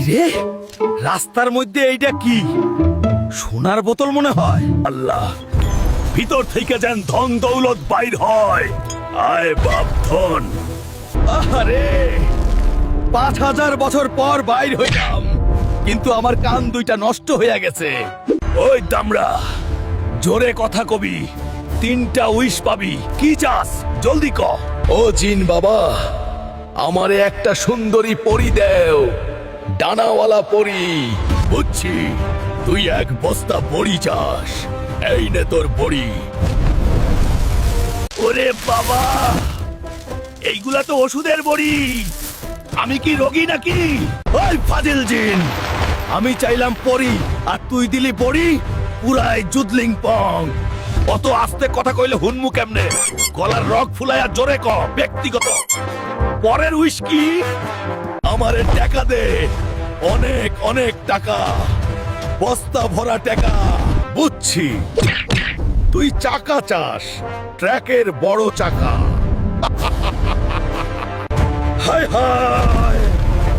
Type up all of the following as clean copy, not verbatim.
রে, রাস্তার মধ্যে এইটা কি? সোনার বোতল মনে হয়। আল্লাহ, ভিতর থেকে যেন ধন দৌলত বাইর হয়। আয় বাপ ধন। আরে ৫,০০০ বছর পর বাইর হইলাম, কিন্তু আমার কান দুইটা নষ্ট হইয়া গেছে। ওই দামড়া, জোরে কথা কবি, 3টা উইশ পাবি। কি চাস জলদি ক। ও জিন বাবা, আমারে একটা সুন্দরী পরী দেও, ডানাওয়ালা পরী। বুঝছি, তুই এক বস্তা বড়ি চাস। এই নে তোর বড়ি। ওরে বাবা, এইগুলা তো ওষুধের বড়ি। আমি কি রোগী নাকি? ওই ফাজিল জিন, আমি চাইলাম পরী আর তুই দিলি বড়ি। পুরাই জুদলিং পং। অত আস্তে কথা কইলে হুনমু কেমনে? গলার রগ ফুলাইয়া জোরে ক। ব্যক্তিগত পরের উইশ কি? আমারে টাকা দে, অনেক অনেক টাকা, বস্তা ভরা টাকা। বুঝছি, তুই চাকা চাস, ট্র্যাকের বড় চাকা। হায় হায়,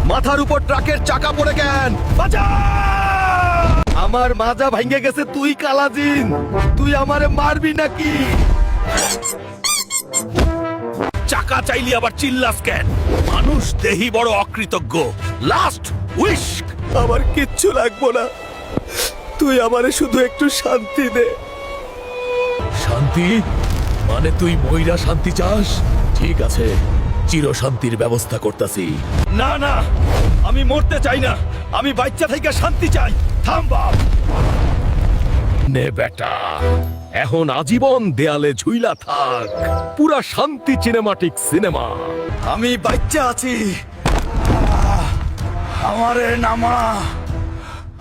মাথার উপর ট্রাকের চাকা পড়ে কেন? বাঁচা! আমার মাজা ভাঙ্গে গেছে। তুই কালাজিন, তুই আমারে মারবি নাকি? চাকা চাইলি আবার চিল্লাস কেন? মানুষ দেহি বড় অকৃতজ্ঞ। Last wish. আমার কিচ্ছু লাগবো না, তুই আমারে শুধু একটু শান্তি দে। শান্তি? মানে তুই ময়রা শান্তি চাস? ঠিক আছে, চির শান্তির ব্যবস্থা করতেছি। না না, আমি মরতে চাই না, আমি বাচ্চা থেকে শান্তি চাই। থাম বাপ। নে বেটা, এখন আজীবন দেয়ালে ঝুইলা থাক। পুরা শান্তি সিনেমাটিক সিনেমা। আমি বাচ্চা আছি, আমারে নামা।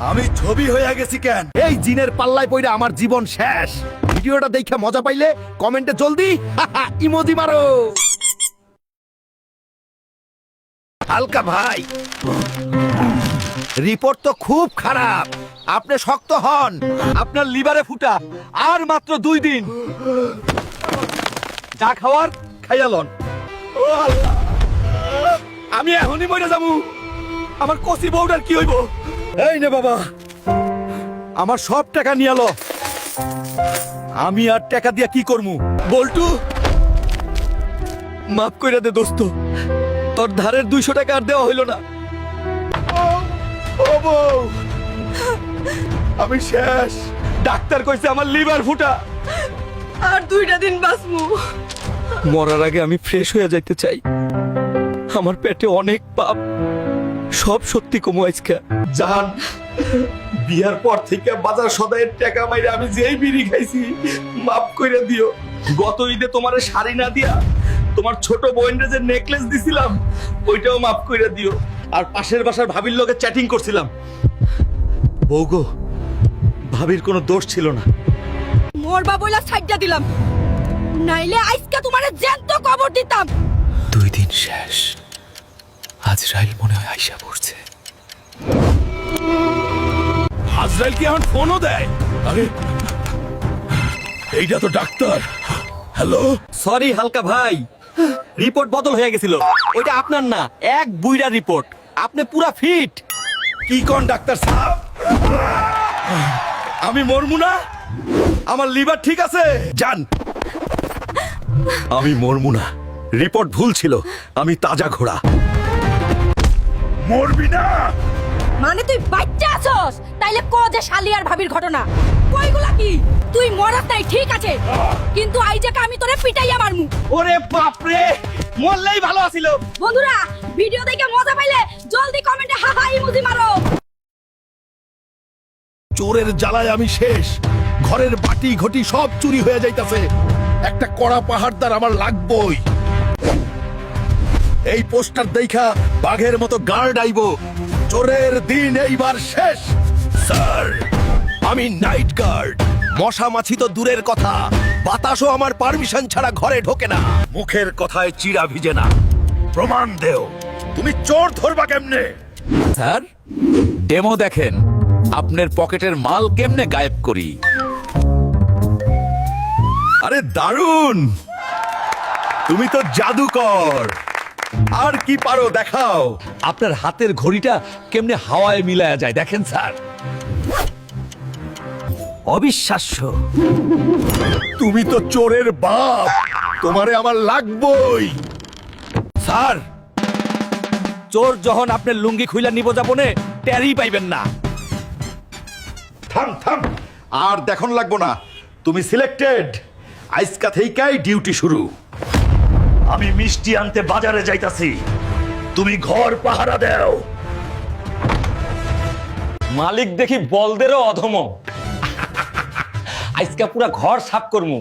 আমি ছবি হয়ে গেছি কেন? এই জিনের পাল্লায় পড়ে আমার জীবন শেষ। ভিডিওটা দেখে মজা পাইলে কমেন্টে জলদি ইমোজি মারো। হালকা ভাই, রিপোর্ট তো খুব খারাপ। আপনি শক্ত হন, আপনার লিভারে ফুটা। আর মাত্র 2 দিন, যা খাওয়ার খাইয়ালন। ও আল্লাহ, আমি এখনই মরে যাবো। আমার কচি বউটার কি হইব? এই নে বাবা, আমার সব টাকা নিয়ে আলো। আমি আর টাকা দিয়া কি করমু? বল্টু, মাফ কইরা দে দোস্ত, তোর ধারের 200 টাকা আর দেওয়া হইল না। ও বউ, আমি শেষ। ডাক্তার কইছে আমার লিভার ফুটা। আর 2টা দিন বাঁচমু। মরার আগে আমি ফ্রেশ হয়ে যাইতে চাই। আমার পেটে অনেক পাপ, সব সত্যি কমু আজকে। জান, বিয়ার পর থেকে বাজার সদাইয়ের টাকা মাইরে আমি যেই বিড়ি খাইছি, মাফ কইরা দিও। গত ঈদে তোমারে শাড়ি না দিয়া তোমার ছোট বোনের যে নেকলেস দিছিলাম, ওইটাও মাফ কইরা দিও। আর পাশের বাসার ভাবির লগে চ্যাটিং করছিলাম। বউগো, ভাবির কোনো দোষ ছিল না। মরবা বইলা সাইডটা দিলাম, নাইলে আজকে তোমারে জ্যান্ত কবর দিতাম। 2 দিন শেষ। আজরাইল মনে হয় আইসা পড়ছে। আজরাইল কি এখন ফোনও দেয়? আরে, এইটা তো ডাক্তার। হ্যালো। সরি হালকা ভাই, রিপোর্ট বদল হয়ে গেছিল। ওইটা আপনার না, এক বুইরা রিপোর্ট। আপনি পুরা ফিট। কি কোন ডাক্তার সাহেব? আমি মরমু না, আমার লিভার ঠিক আছে। জান, আমি মরমু না, রিপোর্ট ভুল ছিল। আমি তাজা ঘোড়া। মরবি না? মানে তুই বাচ্চা আছস? তাইলে ক যে শালি আর ভাবির ঘটনা কইগুলা কি? তুই মরাস নাই ঠিক আছে, কিন্তু আইজাকে আমি তোরে পিটাইয়া মারমু। ওরে বাপ রে, মরলেই ভালো আছিল। বন্ধুরা, ভিডিও দেখে মজা পাইলে জলদি কমেন্টে হা হা ইমোজি মারো। চোরের জ্বালায় আমি শেষ। ঘরের বাটি ঘটি সব চুরি হয়ে যাইতাছে। একটা কড়া পাহাড়দার আমার লাগবই। এই পোস্টার দেখা বাঘের মতো গার্ড আইবো। চোরের দিন এইবার শেষ। স্যার, আমি নাইট গার্ড। মশা মাছি তো দূরের কথা, বাতাসও আমার পারমিশন ছাড়া ঘরে ঢোকে না। মুখের কথায় চিড়া ভিজে না। প্রমাণ দেও, তুমি চোর ধরবা কেমনে? স্যার, ডেমো দেখেন, আপনার পকেটের মাল কেমনে গায়েব করি। আরে দারুণ, তুমি তো জাদুকর। আর কি পারো দেখাও। আপনার হাতের ঘড়িটা কেমনে হাওয়ায় মিলায়া যায় দেখেন স্যার। অবিশ্বাস্য। তুমি তো চোরের বাপ, তোমারে আমার লাগবই। স্যার, চোর যখন আপনার লুঙ্গি খুইলা নিব যাবনে টেরই পাইবেন না। থাম থাম, আর দেখুন লাগবো না। তুমি সিলেক্টেড, আজকা থেইকাই ডিউটি শুরু। আমি মিষ্টি আনতে বাজারে যাইতাছি, তুমি ঘর পাহারা দাও। মালিক দেখি বলদেরও অধম, আজকে পুরা ঘর সাফ করমু।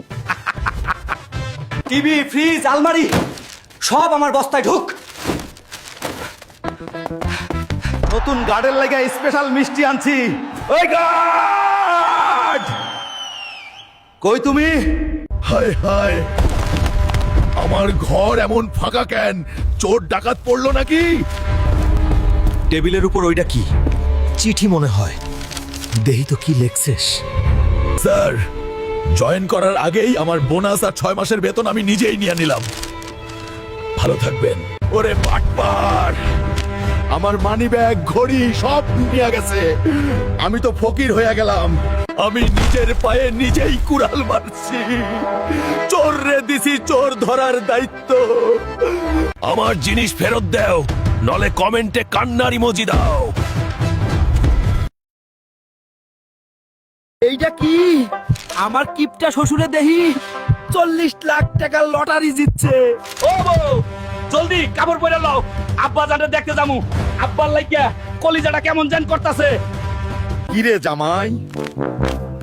টিভি, ফ্রিজ, আলমারি সব আমার বস্তায় ঢুক। নতুন গার্ডের লাগা স্পেশাল মিষ্টি আনছি। ওই গার্ড, কই তুমি? হায় হায়, আমার ঘর এমন ফাঁকা কেন? চোর ডাকাত পড়লো নাকি? টেবিলের উপর ওইটা কি? চিঠি মনে হয়, দেহি তো কি লেখছিস। স্যার, জয়েন করার আগেই আমার বোনাস আর 6 মাসের বেতন আমি নিজেই নিয়ে নিলাম। ভালো থাকবেন। ওরে বাটপার, আমার মানি ব্যাগ, ঘড়ি সব নিয়ে গেছে। আমি তো ফকির হয়ে গেলাম। আমি নিজের পায়ে নিজেই কুড়াল মারছি। চোর রে দিছি চোর ধরার দায়িত্ব। আমার জিনিস ফেরত দাও, নলে কমেন্টে কান্নার ইমোজি দাও। এইটা কি? আমার কিপটা শ্বশুরে দেহি 40 লাখ টাকা লটারি জিতছে। ও বউ, জলদি কাপড় পরে লও, আব্বা জানতে দেখতে যামু। আব্বার লাইগা কলিজাটা কেমন জান করতাছে। কিরে জামাই,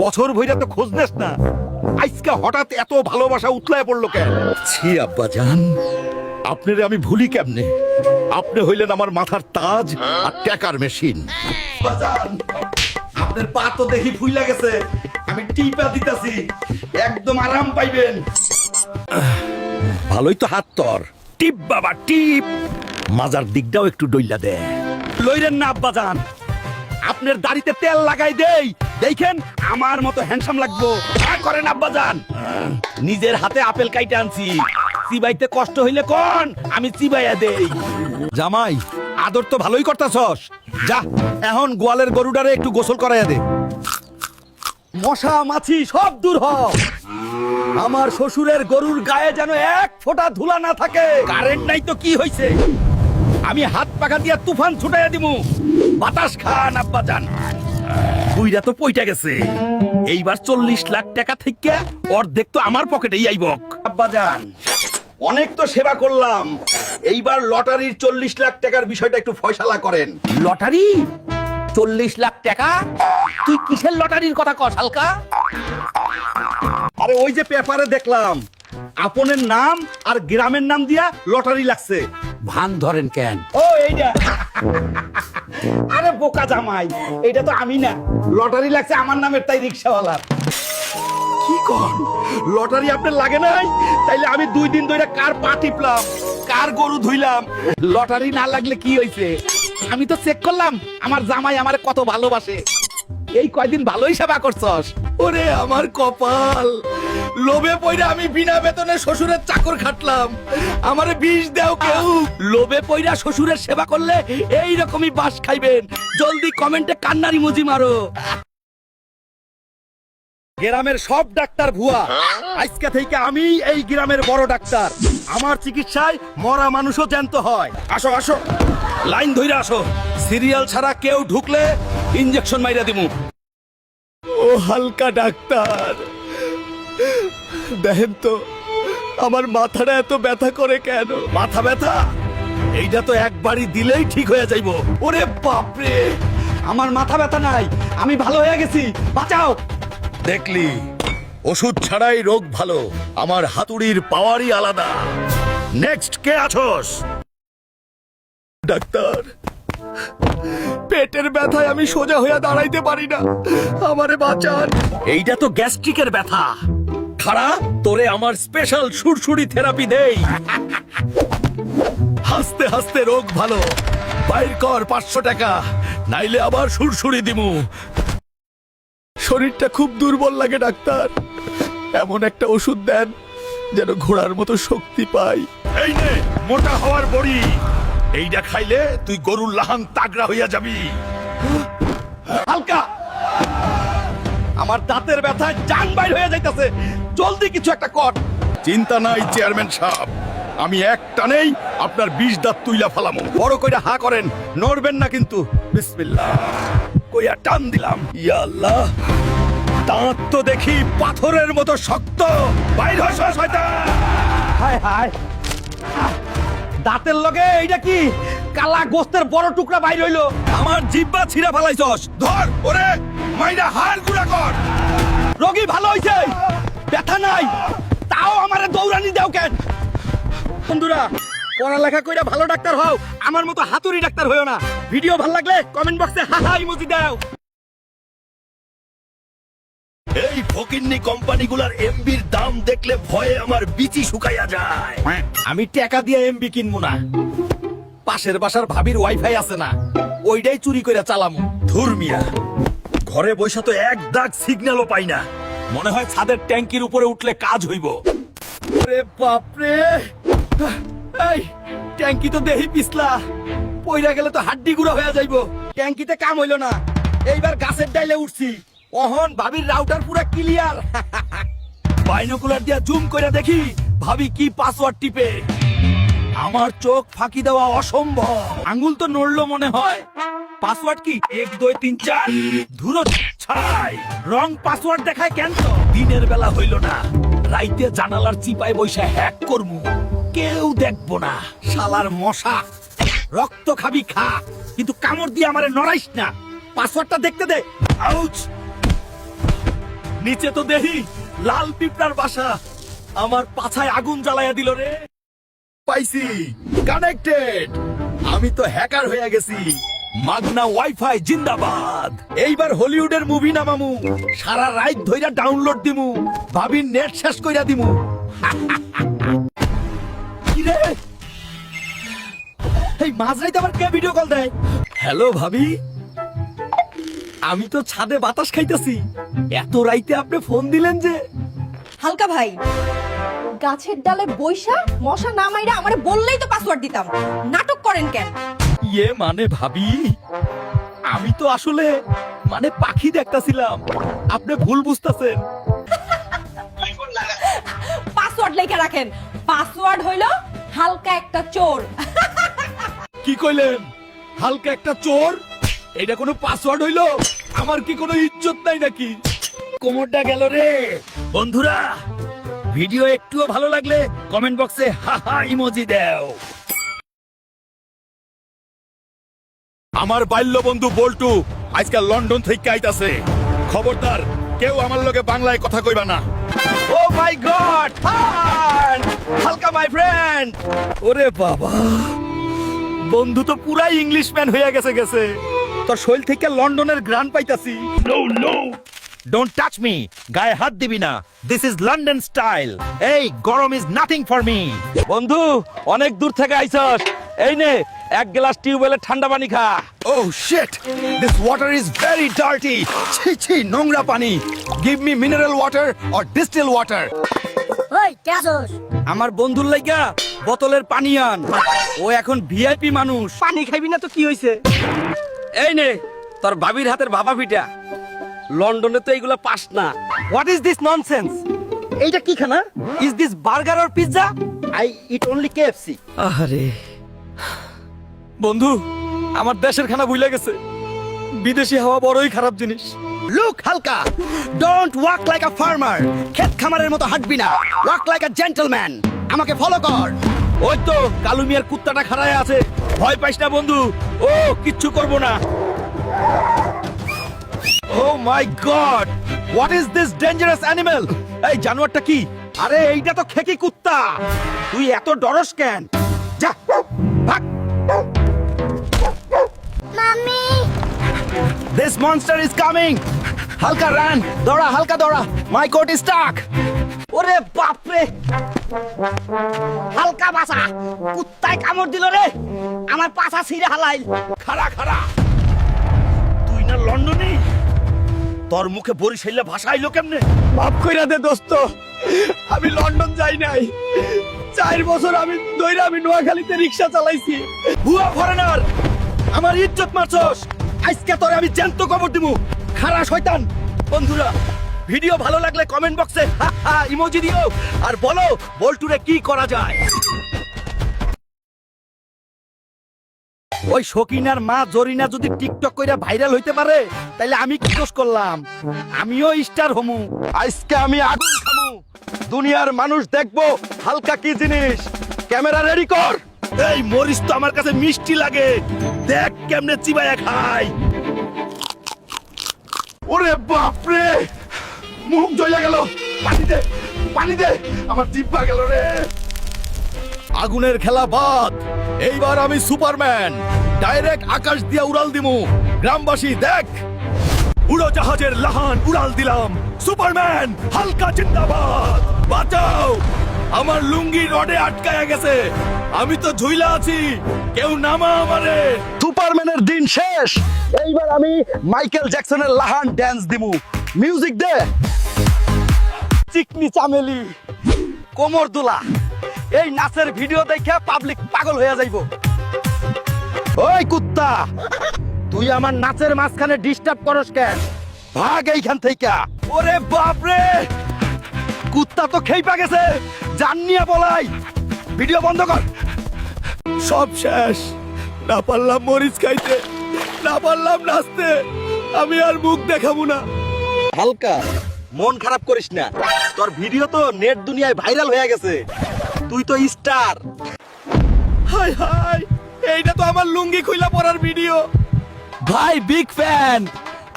বছর ভইরা তো খোঁজ নেস না, আজকে হঠাৎ এত ভালোবাসা উতলায় পড়লো কেন? ছি আব্বা জান, আপনারে আমি ভুলি কেমনে? আপনি হইলেন আমার মাথার তাজ আর টাকার মেশিন। আপনার পা তো দেখি ফুইলা গেছে, আমি টিপা দিতাছি, একদম আরাম পাইবেন। ভালোই তো হাত তোর। টিপ বাবা টিপ, মাজার দিকটাও একটু ডইলা দে। লইরেন না আব্বা জান, আপনার দাড়িতে তেল লাগাই দেই, দেখেন আমার মতো হ্যান্ডসাম লাগবো। আর করেন আব্বা জান, নিজের হাতে আপেল কাইটে আনছি, চিবাইতে কষ্ট হইলে কোন আমি চিবাইয়া দেই। জামাই, আদর তো ভালোই করতাছস। যা, এখন গোয়ালের গরুটারে একটু গোসল করাইয়া দে। মশা মাছি সব দূর হ। আমার শ্বশুরের গরুর গায়ে যেন এক ফোঁটা ধুলা না থাকে। কারেন্ট নাই তো কি হইছে, আমি হাত পাখা দিয়া তুফান ছুটাইয়া দিমু। বাতাস খান আব্বা জান। বুইরা তো পইটা গেছে, এইবার 40 লাখ টাকা থেকে অর্ধেক তো আমার পকেটেই আইব। আব্বা জান, অনেক তো সেবা করলাম, এইবার লটারির 40 লাখ টাকার বিষয়টা একটু ফয়সালা করেন। লটারি 40 লাখ টাকা? তুই কিসের লটারির কথা কস হালকা? আরে ওই যে পেপারে দেখলাম আপনের নাম আর গ্রামের নাম দিয়া লটারি লাগছে। ভান ধরেন কেন? ও এইটা, আরে বোকা জামাই, এইটা তো আমি না, লটারি লাগছে আমার নামের, তাই রিক্সাওয়ালার। কি কর, লটারি আপনার লাগে নাই? তাইলে আমি 2 দিন ধরে কার পা টিপলাম, কার গরু ধুইলাম, লটারি না লাগলে কি হইছে? আমি তো চেক করলাম আমার জামাই আমারে কত ভালোবাসে। এই কয়দিন ভালোই সেবা করছস। ওরে আমার কপাল, লোভে পইরা আমি বিনা বেতনে শ্বশুরের চাকর খাটলাম, আমারে বিষ দাও কেউ। লোভে পইরা শ্বশুরের সেবা করলে এই রকমই বাস খাইবেন। জলদি কমেন্টে কান্নার ইমোজি মারো। গ্রামের সব ডাক্তার ভুয়া, আজকে থেকে আমি এই গ্রামের বড় ডাক্তার। আমার চিকিৎসায় মরা মানুষও জ্যান্ত হয়। আসো আসো, লাইন ধইরা আসো, সিরিয়াল ছাড়া কেউ ঢুকলে ইনজেকশন মাইরা দিমু। ও হালকা ডাক্তার, দেখেন তো আমার মাথাটা এত ব্যথা করে কেন? মাথা ব্যথা এইটা তো একবারই দিলেই ঠিক হয়ে যাইব। ওরে বাপরে, আমার মাথা ব্যথা নাই, আমি ভালো হয়ে গেছি, বাঁচাও। দেখলি, ওষুধ ছাড়াই রোগ ভালো। আমার হাতুড়ির পাওয়ারই আলাদা। নেক্সট কে আছোস? ডাক্তার, পেটের ব্যথায় আমি সোজা হয়ে দাঁড়াইতে পারি না, আমারে বাঁচান। এইটা তো গ্যাস্ট্রিকের ব্যথা। খাড়া, তোরে আমার স্পেশাল সুরসুরি থেরাপি দেই। হাসতে হাসতে রোগ ভালো। বাইর কর 500 টাকা, নাইলে আবার সুরসুরি দিমু। শরীরটা খুব দুর্বল লাগে ডাক্তার, এমন একটা ওষুধ দেন যেন ঘোড়ার মতো শক্তি পাই। এই নে মোটা হওয়ার বড়ি, এইটা খাইলে তুই গরুর লাহান তাগড়া হইয়া যাবি। হালকা, আমার দাঁতের ব্যথায় জান বাইর হয়ে যাইতাছে, জলদি কিছু একটা কর। চিন্তা নাই চেয়ারম্যান সাহেব, আমি এক টানেই আপনার 20 দাঁত তুইলা ফালামো। বড় কইরা হা করেন, নড়বেন না কিন্তু। বিসমিল্লাহ কইয়া টান দিলাম। ইয়া আল্লাহ, দাঁত তো দেখি পাথরের মতো শক্ত। বাইর হ শয়তান। হায় হায়, দাঁতের লগে এইটা কি কালা গোস্তের বড় টুকরা বাইর হইলো। আমার জিহ্বা ছিঁড়া ফালাইছস, ধর ওরে মাইরা হাড় গুড়া কর। রোগী ভালো হইছে, ব্যথা নাই, তাও আমারে দৌড়ানি দাও কেন? বন্ধুরা, পড়ালেখা কইরা ভালো ডাক্তার হও, আমার মতো হাতুড়ি ডাক্তার হইও না। ভিডিও ভালো লাগলে কমেন্ট বক্সে হা হা ইমোজি দাও। এই ফকিন্নি কোম্পানিগুলার এমবির দাম দেখলে ভয়ে আমার বিচি শুকাইয়া যায়। আমি টাকা দিয়ে এমবি কিনবো না, পাশের বাসার ভাবির ওয়াইফাই আছে না, ওইটাই চুরি করে চালামু। ধুর মিয়া, ঘরে বইসা তো এক দাগ সিগন্যালও পাই না। মনে হয় ছাদের ট্যাঙ্কির উপরে উঠলে কাজ হইব। ওরে বাপরে, এই ট্যাঙ্কি তো দেহি পিছলা, পইরা গেলে তো হাড্ডি গুঁড়া হয়ে যাইব। ট্যাঙ্কিতে কাম হইল না, এইবার গাছের ডাইলে উঠছি। অহন ভাবির রাউটার পুরা ক্লিয়ার। বাইনোকুলার দিয়া জুম করে দেখি ভাবি কি পাসওয়ার্ড টিপে। আমার চোখ ফাঁকি দেওয়া অসম্ভব। আঙ্গুল তো নড়লো মনে হয়। পাসওয়ার্ড কি 1 2 3 4? ধুরো ছাই, রং পাসওয়ার্ড দেখায় কেন? তো দিনের বেলা হইল না, রাইতে জানালার চিপায় বইসা হ্যাক করমু, কেউ দেখবো না। শালার মশা, রক্ত খাবি খা, কিন্তু কামড় দিয়ে আমারে নড়াইস না। পাসওয়ার্ডটা দেখতে দে। আউচ, নিচে তো দেহি লাল পিঁপড়ার বাসা। আমার পাছায় আগুন জ্বালাইয়া দিল রে। পাইছি, কানেক্টেড। আমি তো হ্যাকার হয়ে গেছি। মাগনা ওয়াইফাই জিন্দাবাদ। এইবার হলিউডের মুভি নামামু, সারা রাত ধইরা ডাউনলোড দিমু, ভাবির নেট শেষ কইরা দিমু। কি রে, এই মাঝরাইতে আবার কে ভিডিও কল দেয়? হ্যালো ভাবি, আমি তো ছাদে বাতাস খাইতেছি, এত রাইতে আপনি ফোন দিলেন যে? হালকা ভাই, গাছের ডালে বৈশা মশা না মাইরা আমারে বললেই তো পাসওয়ার্ড দিতাম, নাটক করেন কেন? ইয়ে মানে ভাবি, আমি তো আসলে মানে পাখি দেখতাছিলাম, আপনি ভুল বুঝতাছেন। পাসওয়ার্ড লেখা রাখেন, পাসওয়ার্ড হইলো হালকা একটা চোর। কি কইলেন? হালকা একটা চোর? এটা কোনো পাসওয়ার্ড হইলো? আমার কি কোনো ইজ্জত নাই নাকি? কোমরটা গেল রে। বন্ধুরা, ভিডিও একটুও ভালো লাগলে কমেন্ট বক্সে হা হা ইমোজি দাও। আমার বাল্য বন্ধু বল্টু আজকাল লন্ডন থেকে আইতাছে। খবরদার কেউ আমার লগে বাংলায় কথা কইবা না। ও মাই গড, হালকা মাই ফ্রেন্ড। ওরে বাবা, বন্ধু তো পুরাই ইংলিশম্যান হয়ে গেছে। তোর শৈল থেকে লন্ডনের গ্রান পাইতাছি। No no, don't touch me, গায়ে হাত দিবি না। This is London style. এই গরম ইজ নাথিং ফর মি। বন্ধু, অনেক দূর থেকে আইছস, এই নে এক গ্লাস টিউবওয়েলের ঠান্ডা পানি খা। oh shit, this water is very dirty. ছি ছি, নোংরা পানি। Give me mineral water or distilled water. ওই কেসস, আমার বন্ধুর লাইগা বোতলের পানি আন, ও এখন ভিআইপি মানুষ। পানি খাইবি না তো কি হইছে? এই নে তোর ভাবির হাতের ভাপা পিঠা। লন্ডনে তো এইগুলা পাস না। What is this nonsense? এইটা কি খানা? Is this burger or pizza? I eat only KFC. আরে বন্ধু, আমার দেশের খানা ভুলে গেছে। বিদেশি হাওয়া বড়ই খারাপ জিনিস। Look হালকা, don't walk like a farmer. ক্ষেত খামারের মতো হাঁটবি না, walk like a gentleman. আমাকে ফলো কর। ওই তো কালু মিয়ার কুত্তাটা খাড়ায় আছে। ভয় পাইস না বন্ধু, ও কিচ্ছু করবো না। Oh my God! What is this dangerous animal? এই জানোয়ারটা কি? আরে এইটা তো খেকি কুত্তা। তুই এত ডরস কেন? যা ভাগ। Mummy, This monster is coming. হালকা রান, দৌড়া হালকা দৌড়া। My coat is stuck. ওরে বাপ রে, হালকা বাসা, কুত্তায় কামড় দিল রে, আমার পাছা ছিঁড়ে হালাইল। খাড়া খাড়া। তুই না লন্ডনে? তোর মুখে বরিশাইলে ভাষা আইলো কেমনে? মাফ কইরা দে দোস্ত, আমি লন্ডন যাই নাই, 4 বছর আমি নোয়াখালীতে রিক্সা চালাইছি। ভুয়া ফরেনার, আমার ইজ্জত মারছস, আজকে তোরে আমি জ্যান্ত কবর দিমু। খারা শয়তান। বন্ধুরা, ভিডিও ভালো লাগলে কমেন্ট বক্সে ইমোজি দিও আর বলো বল্টুরে কি করা যায়। ওই শকিনার মা জরিনা যদি টিকটক কইরা ভাইরাল হইতে পারে তাইলে আমি কি দোষ করলাম? আমিও স্টার হমু। আজকে আমি আগুন খামু, দুনিয়ার মানুষ দেখবো হালকা কি জিনিস। ক্যামেরা রেডি কর। এই মরিচ তো আমার কাছে মিষ্টি লাগে, দেখ কেমনে চিবায়া খাই। ওরে বাপরে, মুখ জ্বলে গেল। পানি দে, আমার জিব্বা গেল রে। আগুনের খেলা বাদ, এইবার আমি সুপারম্যান, ডাইরেক্ট আকাশ দিয়ে উড়াল দিমু। গ্রামবাসী দেখ, উড়োজাহাজের লাহান উড়াল দিলাম। সুপারম্যান হালকা জিন্দাবাদ। বাঁচাও, আমার লুঙ্গি রডে আটকায়া গেছে, আমি তো ঝুইলা আছি, কেউ নামা আমারে। সুপারম্যানের দিন শেষ, এইবার আমি মাইকেল জ্যাকসনের লাহান ড্যান্স দিমু। মিউজিক দে। চিকনি চামেলি, কোমর দুলা, এই নাচের ভিডিও দেখে পাবলিক পাগল হয়ে যাইব। ওই কুত্তা, তুই আমার নাচের মাঝখানে ডিস্টার্ব করস কেন? ভাগ এইখান থেকে। ওরে বাপরে, কুত্তা তো খেইপা গেছে, জান নিয়ে বলাই। ভিডিও বন্ধ কর। সব শেষ, না পারলাম মরিচ খাইতে, না পারলাম নাচতে, আমি আর মুখ দেখাবো না। হালকা মন খারাপ করিস না, তোর ভিডিও তো নেট দুনিয়ায় ভাইরাল হয়ে গেছে, তুই তো স্টার। হাই হাই, এইটা তো আমার লুঙ্গি খুইলা পড়ার ভিডিও। ভাই বিগ ফ্যান,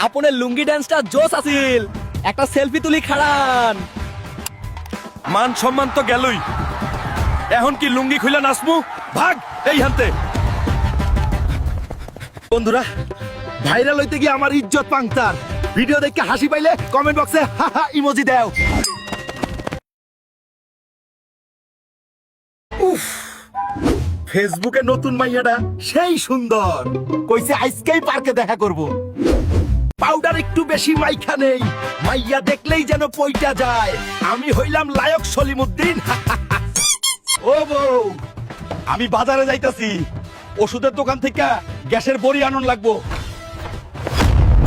আপনার লুঙ্গি ডান্সটা জোস আছিল, একটা সেলফি তুলি খাড়ান। মান সম্মান তো গেলই, এখন কি লুঙ্গি খুইলা নাচমু? ভাগ এই হানতে। বন্ধুরা, ভাইরাল হইতে গিয়ে আমার ইজ্জত পাংতার। ভিডিও দেখে হাসি পাইলে কমেন্ট বক্সে ইমোজি দাও। উফ, ফেসবুকে নতুন মাইয়াটা সেই সুন্দর, কইছে আজকেই পার্কে দেখা করব। পাউডার একটু বেশি মাইখা নেই, মাইয়া দেখলেই যেন পইটা যায়। আমি হইলাম লায়ক সলিমুদ্দিন। ও বউ, আমি বাজারে যাইতাছি, ওষুধের দোকান থেকে গ্যাসের বড়ি আনন লাগবো।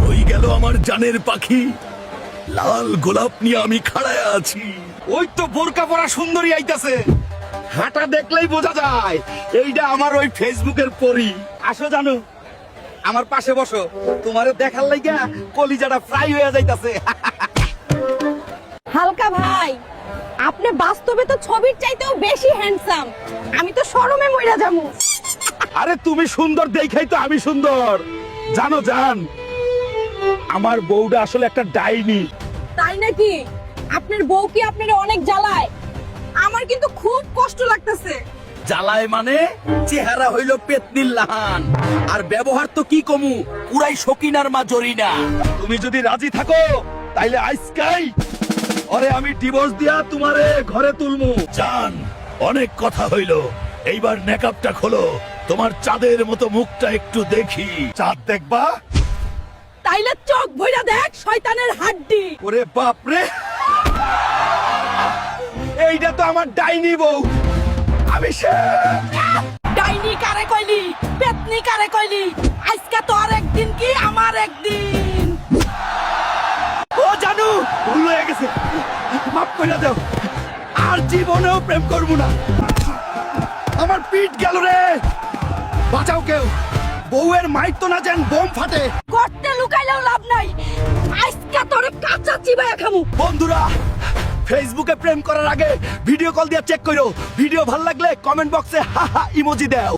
কই গেল আমার জানের পাখি? লাল গোলাপ নিয়ে আমি খাড়ায় আছি। ওই তো বোরকা পরা সুন্দরী আইতাছে, হাঁটা দেখলেই বোঝা যায় এইটা আমার ওই ফেসবুকের পরি। আসো জানো, আমার পাশে বসো, তোমারে দেখার লাইগা কলিজাটা ফ্রাই হয়ে যাইতাছে। হালকা ভাই, আপনি বাস্তবে তো ছবির চাইতেও বেশি হ্যান্ডসাম, আমি তো শরমে মইরা যামু। আরে তুমি সুন্দর দেখাই তো আমি সুন্দর। জানো জান, আমার বউটা আসলে একটা ডাইনি। তাই নাকি? আপনার বউ কি আপনারে অনেক জ্বালায়? আমার কিন্তু খুব কষ্ট লাগতেছে। জ্বালায় মানে? চেহারা হইল পেতনির লাহান, আর ব্যবহার তো কি কমু, পুরাই শকিনার মা জরিনা। তুমি যদি রাজি থাকো তাইলে আজকাই ওরে আমি ডিভোর্স দিয়া তোমারে ঘরে তুলমু। জান, অনেক কথা হইল, এইবার মেকআপটা খোলো, তোমার চাঁদের মতো মুখটা একটু দেখি। চাঁদ দেখবা? তাইলে চোখ ভইরা দেখ শয়তানের হাড্ডি। ওরে বাপরে, এইটা তো আমার ডাইনি বউ। আমি ডাইনি কারে কইলি, পেতনি কারে কইলি, আজকে তো আর একদিন কি আমার একদিন। ও জানু, ভুল হয়ে গেছে, মাফ করে দাও, আর জীবনেও প্রেম করব না। আমার পিঠ গেল রে, বাঁচাও কেউ, বউয়ের মাইক তো না যেন বোম ফাটে। করতে লুকাইলেও লাভ নাই, আজকে তোরে কাঁচা চিবায়া খামু। বন্ধুরা, ফেসবুকে প্রেম করার আগে ভিডিও কল দিয়ে চেক করো। ভিডিও ভালো লাগলে কমেন্ট বক্সে ইমোজি দাও।